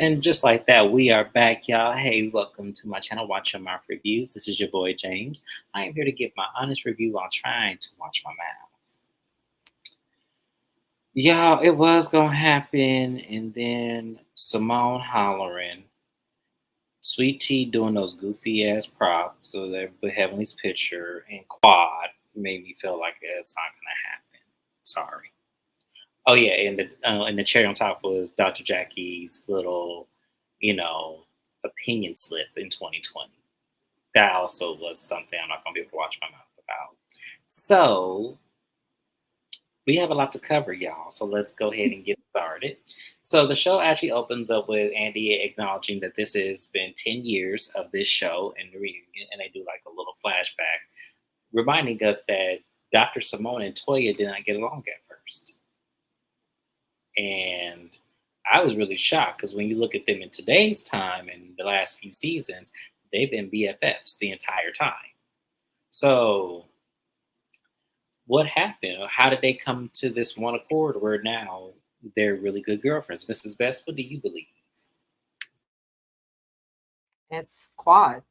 And just like that, we are back, y'all. Hey, welcome to my channel, Watch Your Mouth Reviews. This is your boy James. I am here to give my honest review while trying to watch my mouth. Y'all, it was gonna happen, and then Simone hollering, Sweet Tea doing those goofy ass props, so that Heavenly's picture and Quad made me feel like it's not gonna happen. Sorry. Oh yeah, and the cherry on top was Dr. Jackie's little, you know, opinion slip in 2020. That also was something I'm not gonna be able to watch my mouth about. So we have a lot to cover, y'all. So let's go ahead and get started. So the show actually opens up with Andy acknowledging that this has been 10 years of this show and the reunion, and they do like a little flashback, reminding us that Dr. Simone and Toya did not get along at first. And I was really shocked because when you look at them in today's time and the last few seasons, they've been BFFs the entire time. So, what happened? How did they come to this one accord where now they're really good girlfriends? Mrs. Best, what do you believe? It's Quad.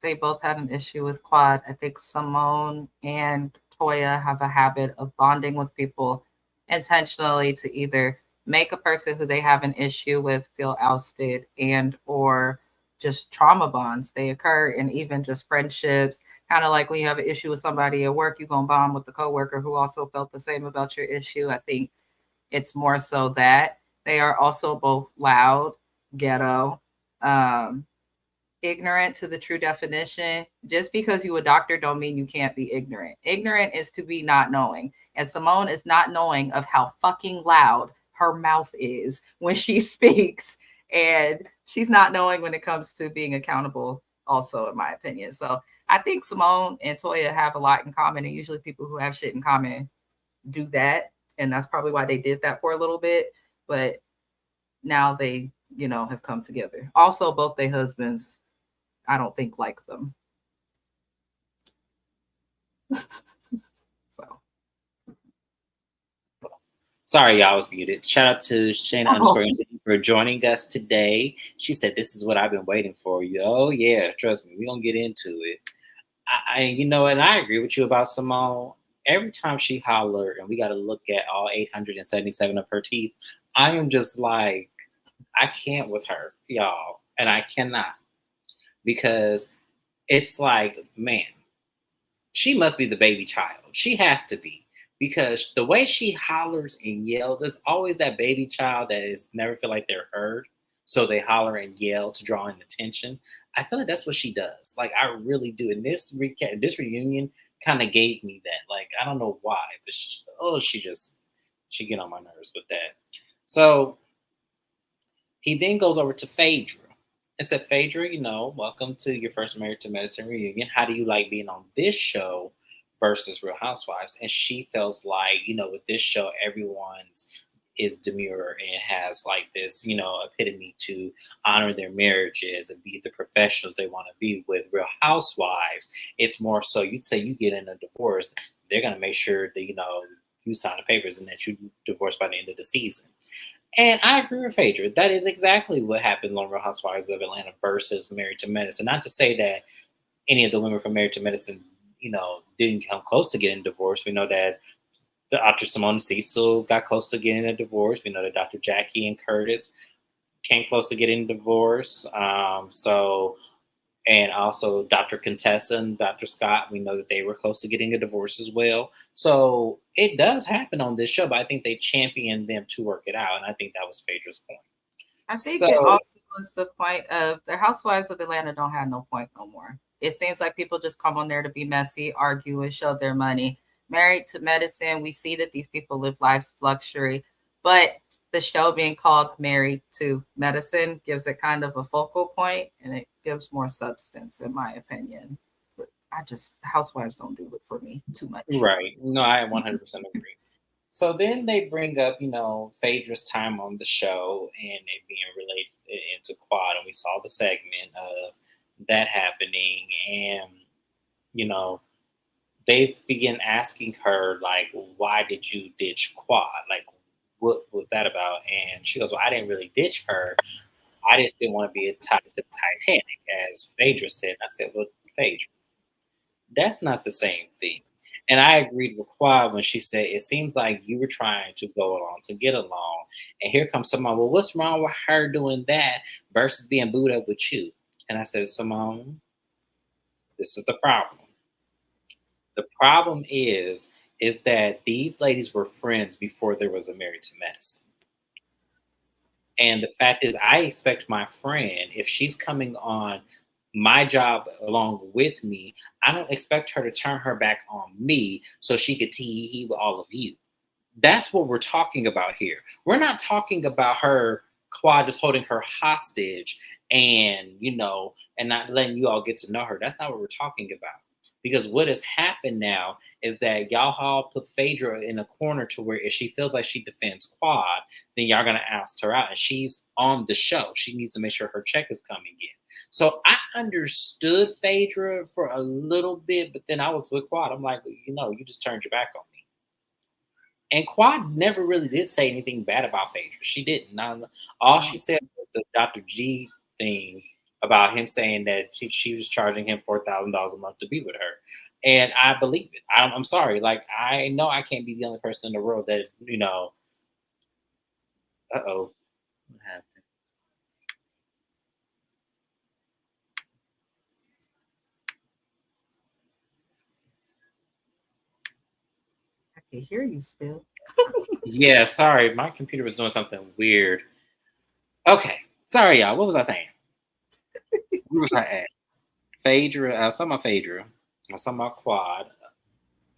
They both had an issue with Quad. I think Simone and Toya have a habit of bonding with people intentionally to either make a person who they have an issue with feel ousted and or just trauma bonds. They occur in even just friendships. Kind of like when you have an issue with somebody at work, you're gonna bond with the coworker who also felt the same about your issue. I think it's more so that they are also both loud, ghetto, um, ignorant to the true definition. Just because you a doctor don't mean you can't be ignorant. Ignorant is to be not knowing. And Simone is not knowing of how fucking loud her mouth is when she speaks. And she's not knowing when it comes to being accountable, also, in my opinion. So I think Simone and Toya have a lot in common. And usually people who have shit in common do that. And that's probably why they did that for a little bit. But now they, have come together. Also, both their husbands I don't think like them. So. Sorry, y'all, I was muted. Shout out to Shayna Oh. underscore for joining us today. She said, "This is what I've been waiting for." You, oh yeah, trust me, we're gonna get into it. And I agree with you about Simone. Every time she hollered, and we got to look at all 877 of her teeth, I am just like, I can't with her, y'all, and I cannot because it's like, man, she must be the baby child. She has to be because the way she hollers and yells, it's always that baby child that is never feel like they're heard, so they holler and yell to draw in attention. I feel like that's what she does. Like I really do. And this reunion kind of gave me that. Like I don't know why, but she get on my nerves with that. So he then goes over to Phaedra and said, Phaedra, welcome to your first Married to Medicine reunion. How do you like being on this show versus Real Housewives? And she feels like, with this show, everyone's is demure and has like this, epitome to honor their marriages and be the professionals they want to be. With Real Housewives, it's more so you'd say you get in a divorce, they're going to make sure that, you sign the papers and that you divorce by the end of the season. And I agree with Phaedra. That is exactly what happened on Real Housewives of Atlanta versus Married to Medicine. Not to say that any of the women from Married to Medicine, didn't come close to getting divorced. We know that Dr. Simone and Cecil got close to getting a divorce. We know that Dr. Jackie and Curtis came close to getting divorced. And also Dr. Contessa and Dr. Scott, we know that they were close to getting a divorce as well. So it does happen on this show, but I think they championed them to work it out. And I think that was Phaedra's point. I think it So, also was the point of the Housewives of Atlanta don't have no point no more. It seems like people just come on there to be messy, argue, and show their money. Married to Medicine, we see that these people live lives of luxury, but the show being called Married to Medicine gives it kind of a focal point and it gives more substance, in my opinion. But Housewives don't do it for me too much. right. No, I 100% agree. So then they bring up, Phaedra's time on the show and it being related into Quad. And we saw the segment of that happening. And, you know, they begin asking her, like, why did you ditch Quad? Like, what was that about? And she goes, well, I didn't really ditch her. I just didn't want to be tied to the Titanic, as Phaedra said. I said, well, Phaedra, that's not the same thing. And I agreed with Quad when she said it seems like you were trying to go along to get along, and here comes someone. Well, what's wrong with her doing that versus being booed up with you? And I said, Simone, this is the problem. The problem is that these ladies were friends before there was a Married to Medicine. And the fact is, I expect my friend, if she's coming on my job along with me, I don't expect her to turn her back on me so she could tee with all of you. That's what we're talking about here. We're not talking about her Quad just holding her hostage and and not letting you all get to know her. That's not what we're talking about. Because what has happened now is that y'all all put Phaedra in a corner to where if she feels like she defends Quad, then y'all gonna oust her out. And she's on the show. She needs to make sure her check is coming in. So I understood Phaedra for a little bit, but then I was with Quad. I'm like, you just turned your back on me. And Quad never really did say anything bad about Phaedra. She didn't. All she said was the Dr. G thing about him saying that she was charging him $4,000 a month to be with her. And I believe it. I'm sorry. Like, I know I can't be the only person in the world that, uh-oh, what happened? I can hear you still. Yeah, sorry. My computer was doing something weird. Okay. Sorry, y'all. What was I saying? Where was I at? Phaedra. I was talking about Phaedra. I was talking about Quad.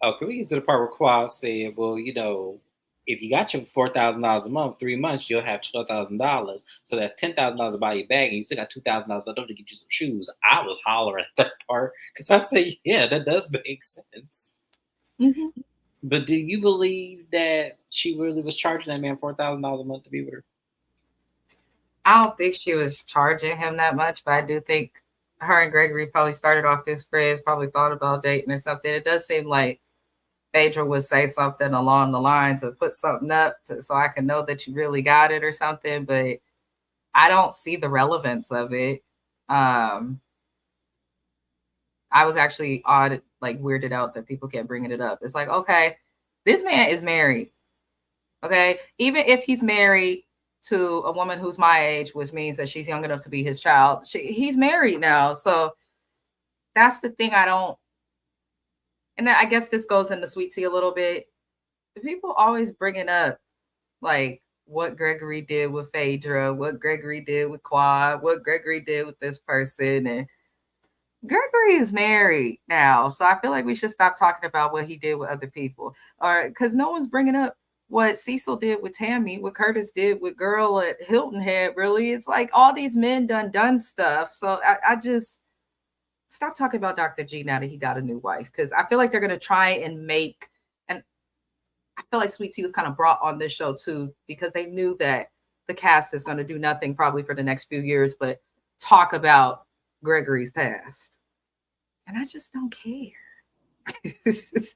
Oh, can we get to the part where Quad said, well, if you got your $4,000 a month, 3 months, you'll have $12,000. So that's $10,000 to buy your bag, and you still got $2,000 left over to get you some shoes. I was hollering at that part because I said, yeah, that does make sense. Mm-hmm. But do you believe that she really was charging that man $4,000 a month to be with her? I don't think she was charging him that much, but I do think her and Gregory probably started off as friends, probably thought about dating or something. It does seem like Phaedra would say something along the lines of put something up so I can know that you really got it or something, but I don't see the relevance of it. I was actually weirded out that people kept bringing it up. It's like, okay, this man is married. Okay. Even if he's married to a woman who's my age, which means that she's young enough to be his child, he's married now. So that's the thing I don't. And I guess this goes into Sweet Tea a little bit. People always bringing up like what Gregory did with Phaedra, what Gregory did with Quad, what Gregory did with this person. And Gregory is married now. So I feel like we should stop talking about what he did with other people. Or because no one's bringing up what Cecil did with Tammy, what Curtis did with girl at Hilton Head, really. It's like all these men done stuff. So I just stop talking about Dr. G now that he got a new wife. Because I feel like they're gonna try and make, and I feel like Sweet Tea was kind of brought on this show too, because they knew that the cast is going to do nothing probably for the next few years, but talk about Gregory's past. And I just don't care.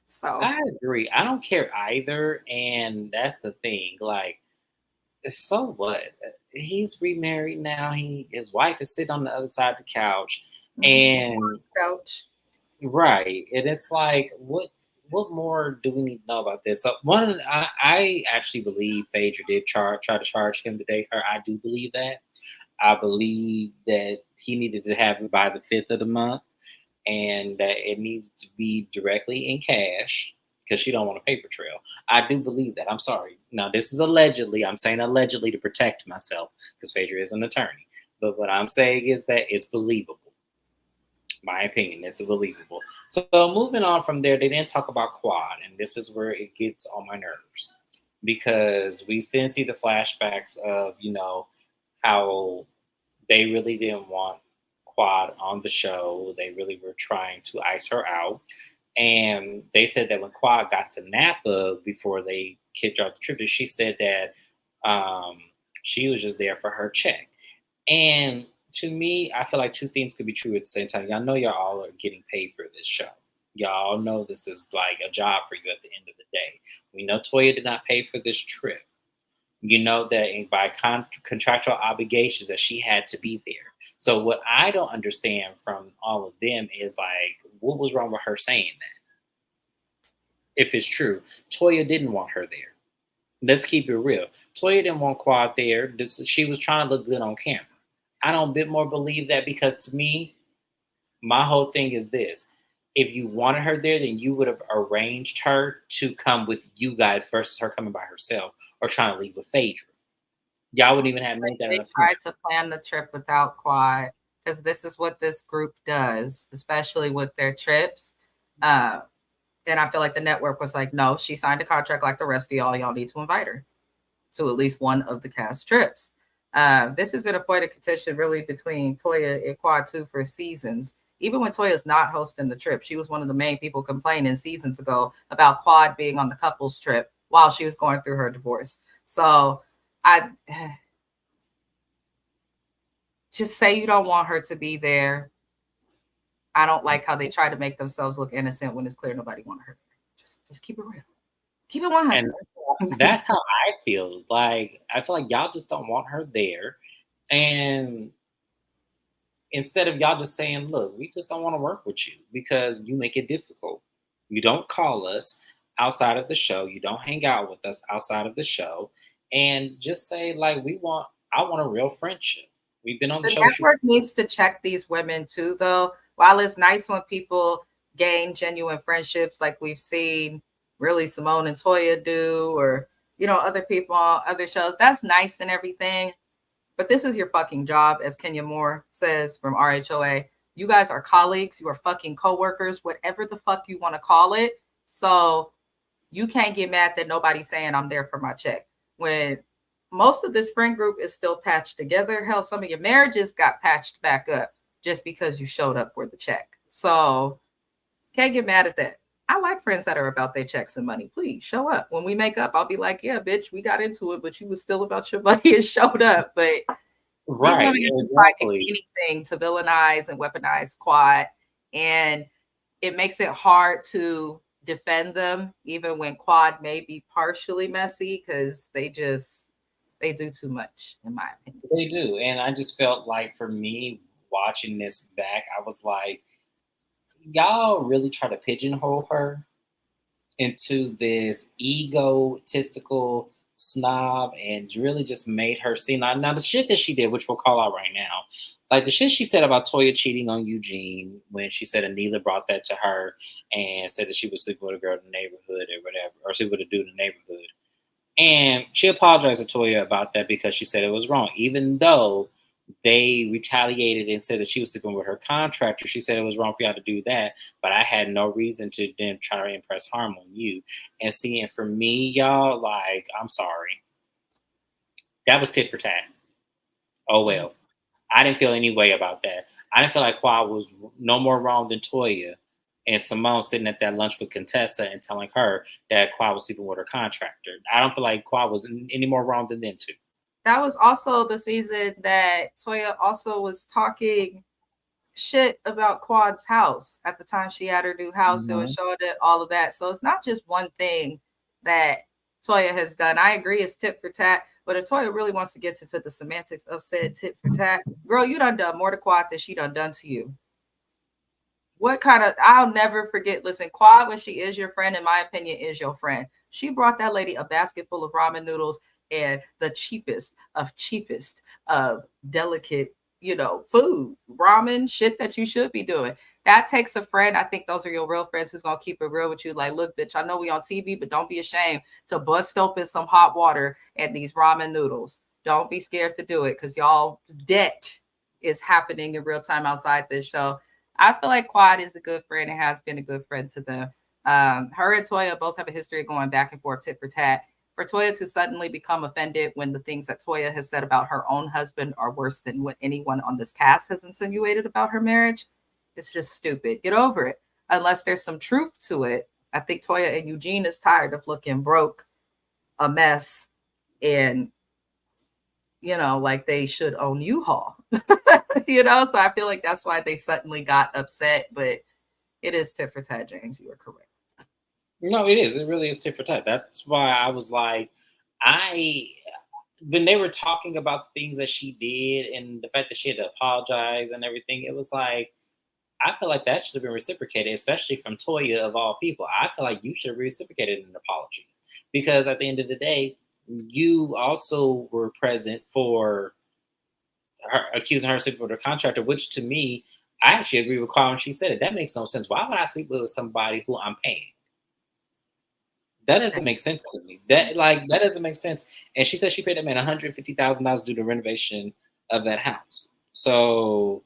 So I agree. I don't care either. And that's the thing. Like, so what? He's remarried now. His wife is sitting on the other side of the couch. And couch. right. And it's like, what more do we need to know about this? So I actually believe Phaedra did try to charge him to date her. I do believe that. I believe that he needed to have it by the 5th of the month, and that it needs to be directly in cash because she don't want a paper trail. I do believe that. I'm sorry. Now this is allegedly. I'm saying allegedly to protect myself because Phaedra is an attorney. But what I'm saying is that it's believable. My opinion, it's believable. So moving on from there, they didn't talk about Quad, and this is where it gets on my nerves because we then see the flashbacks of how they really didn't want Quad on the show. They really were trying to ice her out. And they said that when Quad got to Napa before they kicked her off the trip, she said that she was just there for her check. And to me, I feel like two things could be true at the same time. Y'all know y'all all are getting paid for this show. Y'all know this is like a job for you at the end of the day. We know Toya did not pay for this trip. You know that by contractual obligations that she had to be there. So what I don't understand from all of them is like, what was wrong with her saying that? If it's true, Toya didn't want her there. Let's keep it real. Toya didn't want Quad there. She was trying to look good on camera. I don't bit more believe that because to me, my whole thing is this. If you wanted her there, then you would have arranged her to come with you guys versus her coming by herself or trying to leave with Phaedra. Y'all wouldn't even have Like made that they an appearance. tried to plan the trip without Quad because this is what this group does, especially with their trips. Uh, and I feel like the network was like, no, she signed a contract like the rest of y'all. Y'all need to invite her to at least one of the cast trips. This has been a point of contention really between Toya and Quad 2 for seasons. Even when Toya's not hosting the trip, she was one of the main people complaining seasons ago about Quad being on the couples trip while she was going through her divorce. So I just say you don't want her to be there. I don't like how they try to make themselves look innocent when it's clear nobody wanted her there. Just keep it real. Keep it And 100. that's how I feel. Like I feel like y'all just don't want her there. And instead of y'all just saying, look, we just don't want to work with you because you make it difficult. You don't call us outside of the show. You don't hang out with us outside of the show. And just say, like, I want a real friendship. We've been on the The show. network needs to check these women too, though. While it's nice when people gain genuine friendships, like we've seen really Simone and Toya do, or other people on other shows, that's nice and everything. But this is your fucking job, as Kenya Moore says from RHOA. You guys are colleagues, you are fucking coworkers, whatever the fuck you want to call it. So you can't get mad that nobody's saying I'm there for my check. When most of this friend group is still patched together. Hell, some of your marriages got patched back up just because you showed up for the check. So can't get mad at that. I like friends that are about their checks and money. Please show up. When we make up, I'll be like, yeah, bitch, we got into it, but you was still about your money and showed up. But these Right, women are just finding exactly. anything to villainize and weaponize Quad. And it makes it hard to defend them, even when Quad may be partially messy, because they do too much, in my opinion. They do. And I just felt like for me, watching this back, I was like, y'all really try to pigeonhole her into this egotistical snob and really just made her see now the shit that she did, which we'll call out right now. Like the shit she said about Toya cheating on Eugene when she said Anila brought that to her and said that she was sleeping with a girl in the neighborhood or whatever, or she with a dude in the neighborhood. And she apologized to Toya about that because she said it was wrong. Even though they retaliated and said that she was sleeping with her contractor, she said it was wrong for y'all to do that. But I had no reason to then try to impress harm on you. And seeing for me, y'all, like, I'm sorry. That was tit for tat. Oh Mm. well. I didn't feel any way about that. I didn't feel like Quad was no more wrong than Toya and Simone sitting at that lunch with Contessa and telling her that Quad was sleeping with her contractor. I don't feel like Quad was any more wrong than them two. That was also the season that Toya also was talking shit about Quad's house at the time she had her new house. It was Mm-hmm. showing it, all of that. So it's not just one thing that Toya has done. I agree, it's tit for tat. But if Toya really wants to get into the semantics of said tit for tat, girl, you done more to Quad than she done to you. What kind of, I'll never forget. Listen, Quad, when she is your friend, in my opinion, is your friend. She brought that lady a basket full of ramen noodles and the cheapest of delicate, food, ramen, shit that you should be doing. That takes a friend. I think those are your real friends who's gonna keep it real with you. Like, look, bitch, I know we on TV, but don't be ashamed to bust open some hot water and these ramen noodles. Don't be scared to do it because y'all debt is happening in real time outside this show. I feel like Quad is a good friend and has been a good friend to them. Her and Toya both have a history of going back and forth, tit for tat. For Toya to suddenly become offended when the things that Toya has said about her own husband are worse than what anyone on this cast has insinuated about her marriage, it's just stupid. Get over it. Unless there's some truth to it. I think Toya and Eugene is tired of looking broke, a mess, and like they should own U-Haul. So I feel like that's why they suddenly got upset. But it is tit for tat, James. You are correct. No, it is. It really is tit for tat. That's why I was like, I when they were talking about the things that she did and the fact that she had to apologize and everything, it was like, I feel like that should have been reciprocated, especially from Toya of all people. I feel like you should have reciprocated an apology because at the end of the day, you also were present for her accusing her of sleeping with her contractor, which to me, I actually agree with Carl when she said it. That makes no sense. Why would I sleep with somebody who I'm paying? That doesn't make sense to me. That doesn't make sense. And she said she paid that man $150,000 due to renovation of that house. So,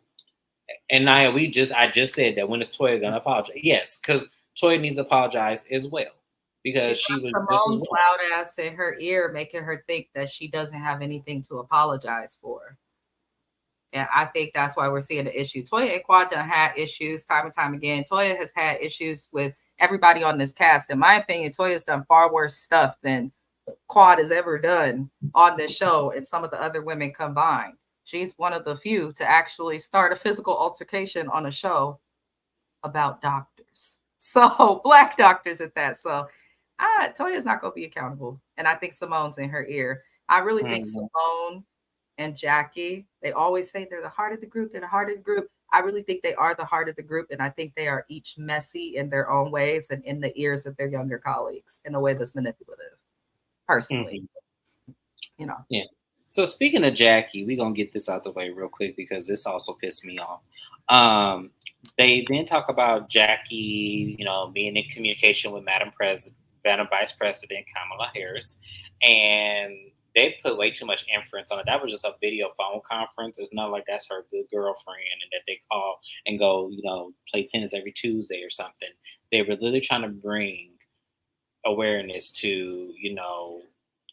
and Naya, I just said that when is Toya gonna apologize? Yes, because Toya needs to apologize as well She because she got was just as Simone's wrong. loud ass in her ear, making her think that she doesn't have anything to apologize for. And I think that's why we're seeing the issue. Toya and Quad done had issues time and time again. Toya has had issues with everybody on this cast. In my opinion, Toya's done far worse stuff than Quad has ever done on this show and some of the other women combined. She's one of the few to actually start a physical altercation on a show about doctors. So black doctors at that. So Toya's not going to be accountable. And I think Simone's in her ear. I really think Mhm. Simone and Jackie, they always say they're the heart of the group. They're the heart of the group. I really think they are the heart of the group. And I think they are each messy in their own ways and in the ears of their younger colleagues in a way that's manipulative, personally. Mhm. You know, Yeah. So speaking of Jackie, we're gonna get this out the way real quick because this also pissed me off. They then talk about Jackie, being in communication with Madam Vice President Kamala Harris, and they put way too much inference on it. That was just a video phone conference. It's not like that's her good girlfriend and that they call and go, play tennis every Tuesday or something. They were literally trying to bring awareness to,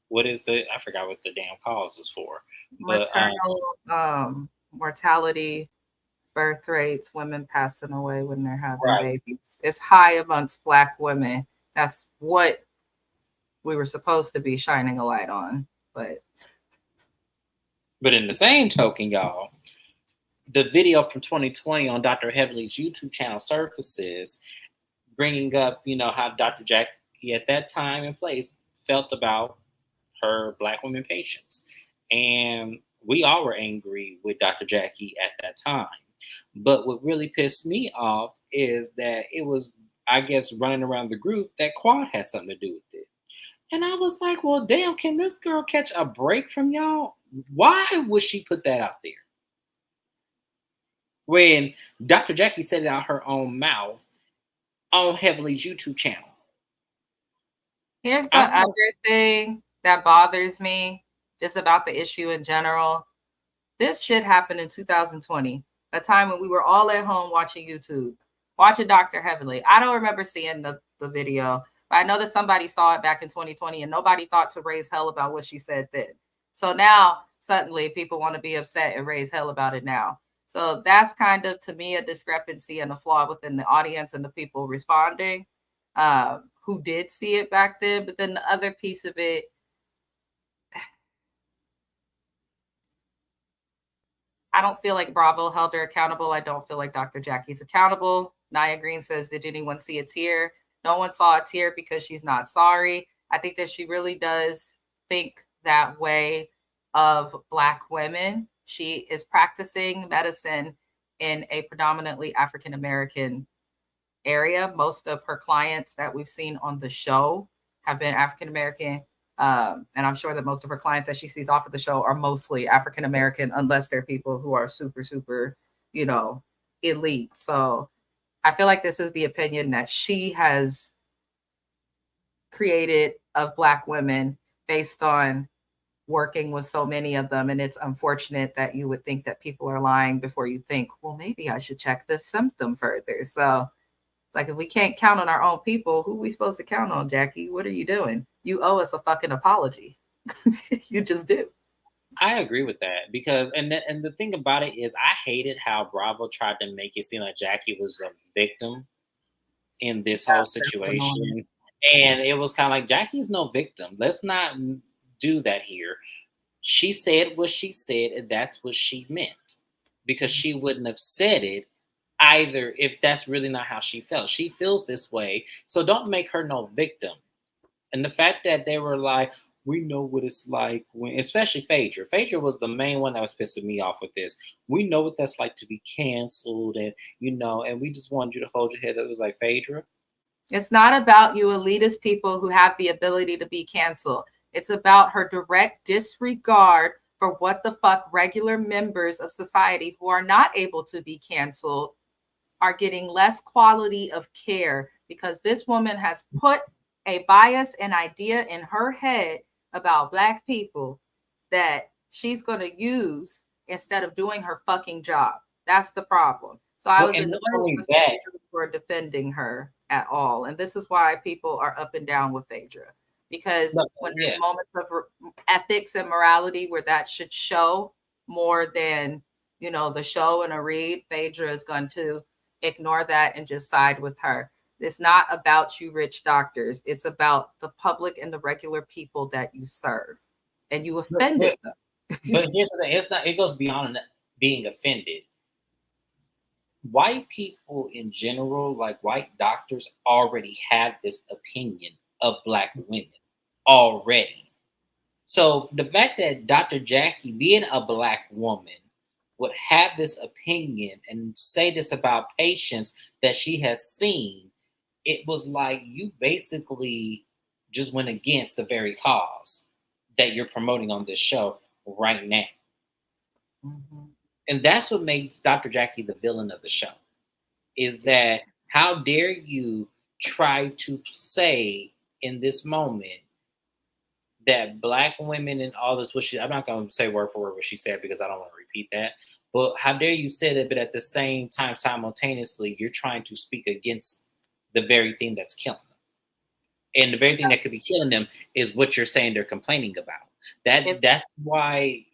what is I forgot what the damn cause was for, but maternal mortality, birth rates, women passing away when they're having right. babies. It's high amongst Black women. That's what we were supposed to be shining a light on. But But in the same token, y'all, the video from 2020 on Dr. Heavenly's YouTube channel surfaces, bringing up, how Dr. Jackie at that time and place felt about her Black women patients. And we all were angry with Dr. Jackie at that time. But what really pissed me off is that it was, I guess, running around the group that Quad had something to do with it. And I was like, well, damn, can this girl catch a break from y'all? Why would she put that out there? When Dr. Jackie said it out her own mouth on Heavenly's YouTube channel. here's the I was like, other thing that bothers me just about the issue in general. This shit happened in 2020, a time when we were all at home watching YouTube, watching Dr. Heavenly. I don't remember seeing the video, but I know that somebody saw it back in 2020 and nobody thought to raise hell about what she said then. So now suddenly people want to be upset and raise hell about it now. So that's kind of, to me, a discrepancy and a flaw within the audience and the people responding who did see it back then. But then the other piece of it, I don't feel like Bravo held her accountable. I don't feel like Dr. Jackie's accountable. Nia Green says, did anyone see a tear? No one saw a tear because she's not sorry. I think that she really does think that way of Black women. She is practicing medicine in a predominantly African American area. Most of her clients that we've seen on the show have been African American. And I'm sure that most of her clients that she sees off of the show are mostly African American, unless they're people who are super, super, elite. So I feel like this is the opinion that she has created of Black women based on working with so many of them. And it's unfortunate that you would think that people are lying before you think, well, maybe I should check this symptom further. So it's like, if we can't count on our own people, who are we supposed to count on, Jackie? What are you doing? You owe us a fucking apology. You just do. I agree with that because, and the thing about it is, I hated how Bravo tried to make it seem like Jackie was a victim in this whole situation, and it was kind of like Jackie's no victim. Let's not do that here. She said what she said, and that's what she meant because she wouldn't have said it either if that's really not how she felt. She feels this way, so don't make her no victim. And the fact that they were like, We know what it's like when, especially Phaedra. Phaedra was the main one that was pissing me off with this. We know what that's like to be canceled, and and we just wanted you to hold your head up. It was like Phaedra. It's not about you elitist people who have the ability to be canceled. It's about her direct disregard for what the fuck regular members of society who are not able to be canceled are getting less quality of care because this woman has put a bias and idea in her head about Black people that she's going to use instead of doing her fucking job. That's the problem. So I Well, was and not annoyed only with that, Phaedra for defending her at all. And this is why people are up and down with Phaedra. Because no, when there's yeah, moments of ethics and morality where that should show more than, the show and a read, Phaedra is going to ignore that and just side with her. It's not about you rich doctors. It's about the public and the regular people that you serve. And you but, offended but, them. but here's the thing: it's not. It goes beyond being offended. White people in general, like white doctors, already have this opinion of Black women already. So the fact that Dr. Jackie, being a Black woman, would have this opinion and say this about patients that she has seen, it was like you basically just went against the very cause that you're promoting on this show right now. Mhm. And that's what makes Dr. Jackie the villain of the show. Is that how dare you try to say in this moment that Black women and all this, what she, I'm not going to say word for word what she said because I don't want to repeat that, but how dare you say that, but at the same time, simultaneously, you're trying to speak against the very thing that's killing them. And the very thing that could be killing them is what you're saying they're complaining about. It's That's why,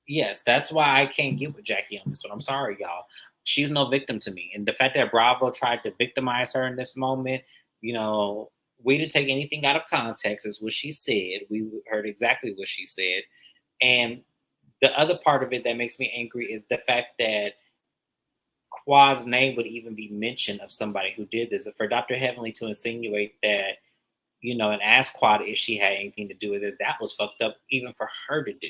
yes, that's why I can't get with Jackie on this one. I'm sorry, y'all. She's no victim to me. And the fact that Bravo tried to victimize her in this moment, you know, we didn't take anything out of context, is what she said. We heard exactly what she said. And the other part of it that makes me angry is the fact that Quad's name would even be mentioned of somebody who did this. For Dr. Heavenly to insinuate that, and ask Quad if she had anything to do with it, that was fucked up even for her to do.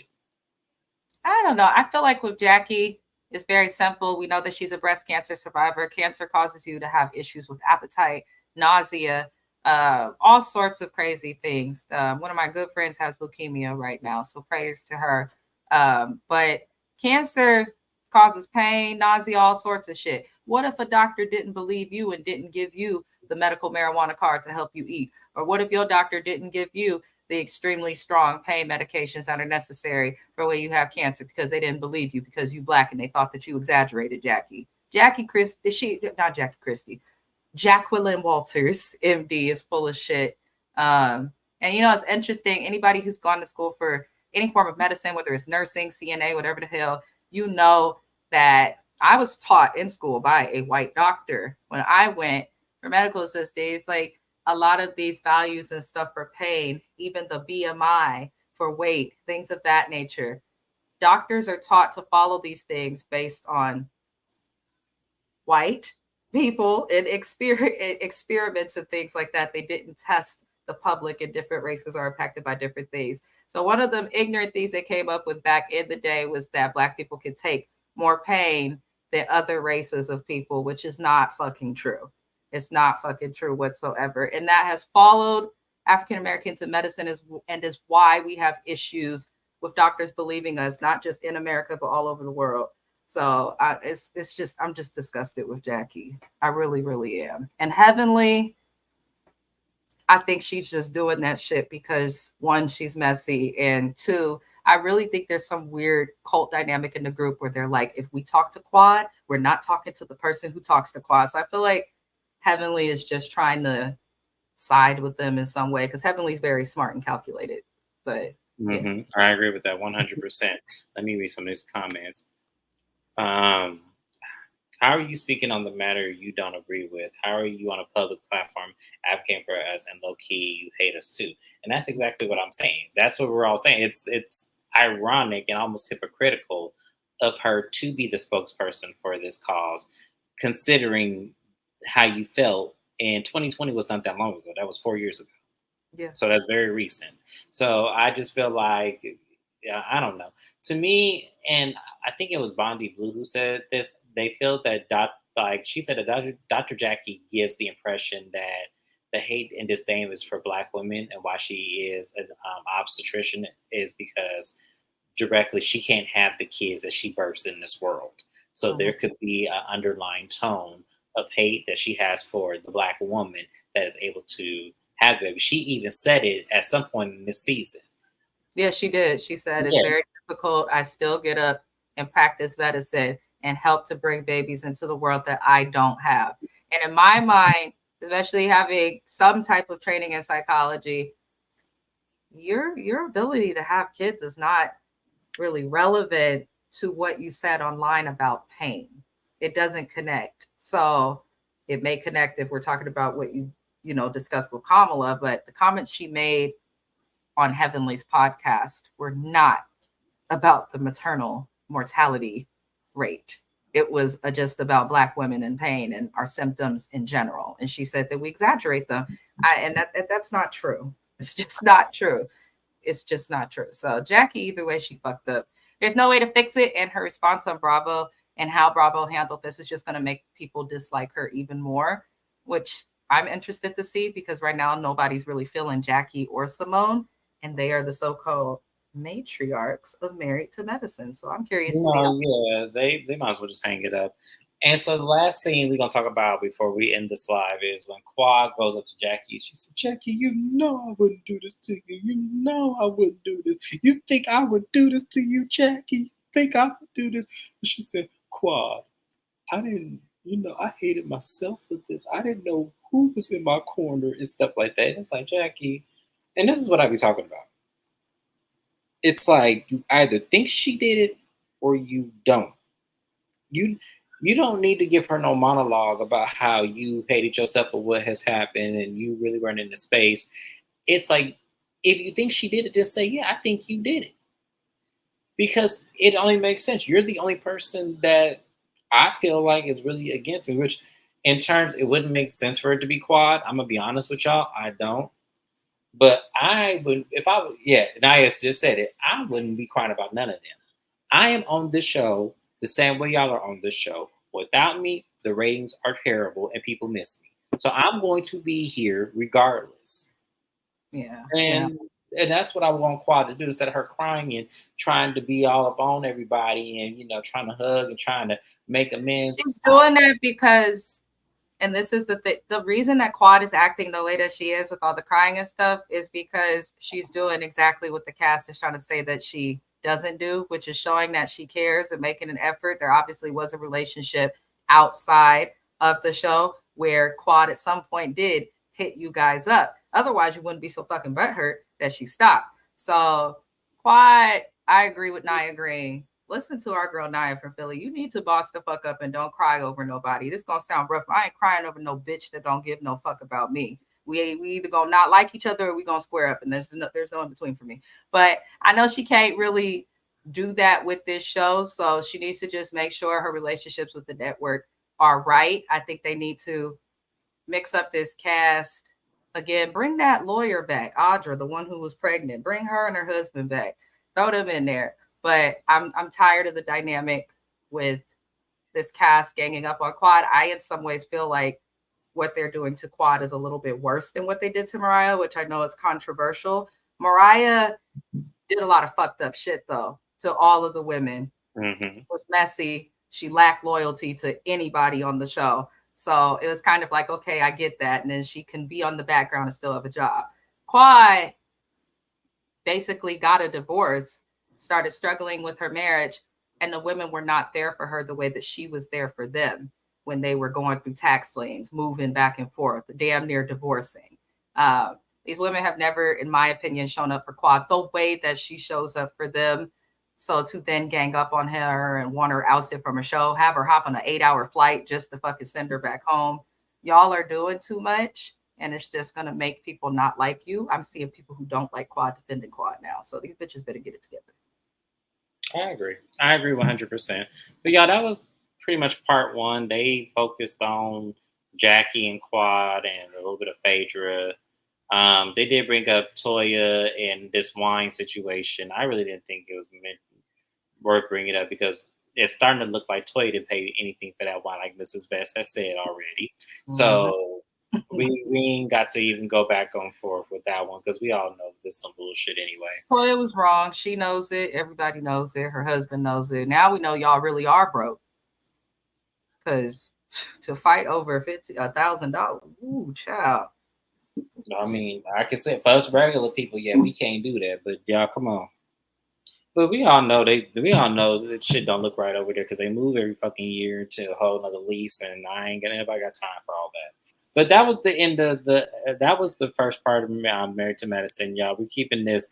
I don't know. I feel like with Jackie, it's very simple. We know that she's a breast cancer survivor. Cancer causes you to have issues with appetite, nausea, all sorts of crazy things. One of my good friends has leukemia right now, so prayers to her. But cancer causes pain, nausea, all sorts of shit. What if a doctor didn't believe you and didn't give you the medical marijuana card to help you eat? Or what if your doctor didn't give you the extremely strong pain medications that are necessary for when you have cancer because they didn't believe you because you Black and they thought that you exaggerated, Jackie. Jackie Christie, not Jackie Christie, Jacqueline Walters, MD, is full of shit. And it's interesting. Anybody who's gone to school for any form of medicine, whether it's nursing, CNA, whatever the hell, that I was taught in school by a white doctor when I went for medical assistant. It's like a lot of these values and stuff for pain, even the BMI for weight, things of that nature. Doctors are taught to follow these things based on white people and experiments and things like that. They didn't test the public, and different races are impacted by different things. So one of them ignorant things they came up with back in the day was that Black people could take more pain than other races of people, which is not fucking true. It's not fucking true whatsoever. And that has followed African Americans in medicine is why we have issues with doctors believing us, not just in America, but all over the world. So it's just, I'm just disgusted with Jackie. I really, really am. And Heavenly, I think she's just doing that shit because one, she's messy, and two, I really think there's some weird cult dynamic in the group where they're like, if we talk to Quad, we're not talking to the person who talks to Quad. So I feel like Heavenly is just trying to side with them in some way because Heavenly's very smart and calculated. But yeah. I agree with that 100%. Let me read some of these comments. How are you speaking on the matter you don't agree with? How are you on a public platform advocating for us and low key you hate us too? And that's exactly what I'm saying. That's what we're all saying. It's ironic and almost hypocritical of her to be the spokesperson for this cause, considering how you felt. And 2020 was not that long ago. That was 4 years ago. Yeah. So that's very recent. So I just feel like, yeah, I don't know. To me, and I think it was Bondi Blue who said this. They feel that like she said that Dr. Jackie gives the impression that the hate and disdain is for Black women, and why she is an obstetrician is because directly she can't have the kids that she births in this world. So Mhm. there could be an underlying tone of hate that she has for the Black woman that is able to have it. She even said it at some point in this season. Yeah, she did. She said it's Yeah, very difficult. I still get up and practice medicine and help to bring babies into the world that I don't have. And in my mind, especially having some type of training in psychology, your ability to have kids is not really relevant to what you said online about pain. It doesn't connect. So it may connect if we're talking about what you discussed with Kamala, but the comments she made on Heavenly's podcast were not about the maternal mortality rate. It was just about Black women in pain and our symptoms in general. And she said that we exaggerate them. And that's not true. It's just not true. It's just not true. So Jackie, either way, she fucked up. There's no way to fix it. And her response on Bravo and how Bravo handled this is just going to make people dislike her even more, which I'm interested to see because right now nobody's really feeling Jackie or Simone, and they are the so-called matriarchs of Married to Medicine. So I'm curious to see how. no, yeah, they might as well just hang it up. And so the last scene we're gonna talk about before we end this live is when Quad goes up to Jackie. She said, "Jackie, you know I wouldn't do this to you. You know I wouldn't do this. You think I would do this to you, Jackie? You think I would do this?" And she said, "Quad, I didn't. You know, I hated myself for this. I didn't know who was in my corner and stuff like that." And it's like, Jackie, and this is what I be talking about. It's like you either think she did it or you don't. You you don't need to give her no monologue about how you hated yourself for what has happened and you really weren't in the space. It's like, if you think she did it, just say, "Yeah, I think you did it," because it only makes sense. You're the only person that I feel like is really against me. Which, in terms, it wouldn't make sense for it to be Quad. I'm gonna be honest with y'all. I don't. But I would, if I would, yeah, Nias just said it, I wouldn't be crying about none of them. I am on this show the same way y'all are on this show. Without me, the ratings are terrible and people miss me. So I'm going to be here regardless. Yeah, yeah. And and that's what I want Quad to do, instead of her crying and trying to be all up on everybody and trying to hug and trying to make amends. She's doing that because, and this is the reason that Quad is acting the way that she is with all the crying and stuff is because she's doing exactly what the cast is trying to say that she doesn't do, which is showing that she cares and making an effort. There obviously was a relationship outside of the show where Quad at some point did hit you guys up. Otherwise, you wouldn't be so fucking butthurt that she stopped. So Quad, I agree with Nia agreeing. Listen to our girl Nia from Philly. You need to boss the fuck up and don't cry over nobody. This gonna sound rough. I ain't crying over no bitch that don't give no fuck about me. We either gonna not like each other or we gonna square up, and there's no in between for me. But I know she can't really do that with this show, so she needs to just make sure her relationships with the network are right. I think they need to mix up this cast again. Bring that lawyer back, Audra, the one who was pregnant. Bring her and her husband back. Throw them in there. But I'm tired of the dynamic with this cast ganging up on Quad. I in some ways feel like what they're doing to Quad is a little bit worse than what they did to Mariah, which I know is controversial. Mariah did a lot of fucked up shit though to all of the women. Mm-hmm. Was messy. She lacked loyalty to anybody on the show. So it was kind of like, okay, I get that. And then she can be on the background and still have a job. Quad basically got a divorce, started struggling with her marriage, and the women were not there for her the way that she was there for them when they were going through tax lanes, moving back and forth, damn near divorcing. These women have never, in my opinion, shown up for Quad the way that she shows up for them. So to then gang up on her and want her ousted from a show, have her hop on an 8-hour flight just to fucking send her back home. Y'all are doing too much, and it's just gonna make people not like you. I'm seeing people who don't like Quad defending Quad now. So these bitches better get it together. I agree. I agree 100%. But yeah, that was pretty much part one. They focused on Jackie and Quad and a little bit of Phaedra. They did bring up Toya and this wine situation. I really didn't think it was meant worth bringing up because it's starting to look like Toya didn't pay anything for that wine, like Mrs. Best has said already. Mhm. So we ain't got to even go back on forth with that one because we all know this is some bullshit anyway. Toya was wrong. She knows it. Everybody knows it. Her husband knows it. Now we know y'all really are broke. Because to fight over $1,000, ooh, child. I mean, I can say for us regular people, yeah, we can't do that. But y'all, come on. But we all know that shit don't look right over there because they move every fucking year to a whole nother lease, and I ain't got anybody got time for all that. But that was the end of that was the first part of Married to Medicine, y'all. We're keeping this,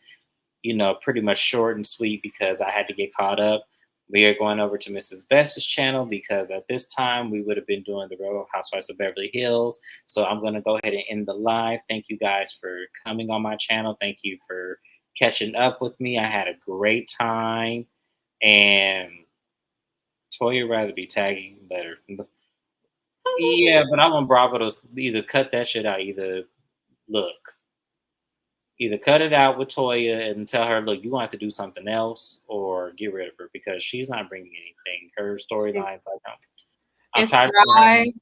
pretty much short and sweet because I had to get caught up. We are going over to Mrs. Best's channel because at this time we would have been doing the Real Housewives of Beverly Hills. So I'm going to go ahead and end the live. Thank you guys for coming on my channel. Thank you for catching up with me. I had a great time. And Toya rather be tagging better. Yeah, but I want Bravo to either cut that shit out, look, either cut it out with Toya and tell her, look, you want to do something else, or get rid of her because she's not bringing anything. Her storylines, I'm It's tired of seeing her. dry.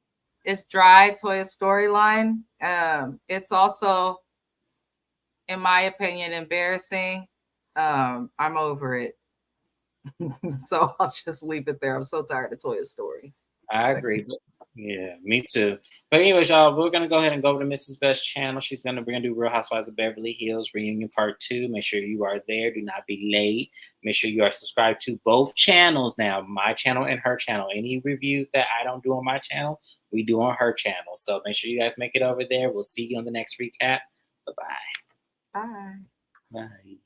It's dry. Toya's storyline. It's also, in my opinion, embarrassing. I'm over it. So I'll just leave it there. I'm so tired of Toya's story. I agree. Yeah, me too. But anyways, y'all, we're gonna go ahead and go over to Mrs. Best's channel. We're gonna do Real Housewives of Beverly Hills reunion part 2. Make sure you are there. Do not be late. Make sure you are subscribed to both channels now, my channel and her channel. Any reviews that I don't do on my channel, we do on her channel. So make sure you guys make it over there. We'll see you on the next recap. Bye-bye. Bye. Bye.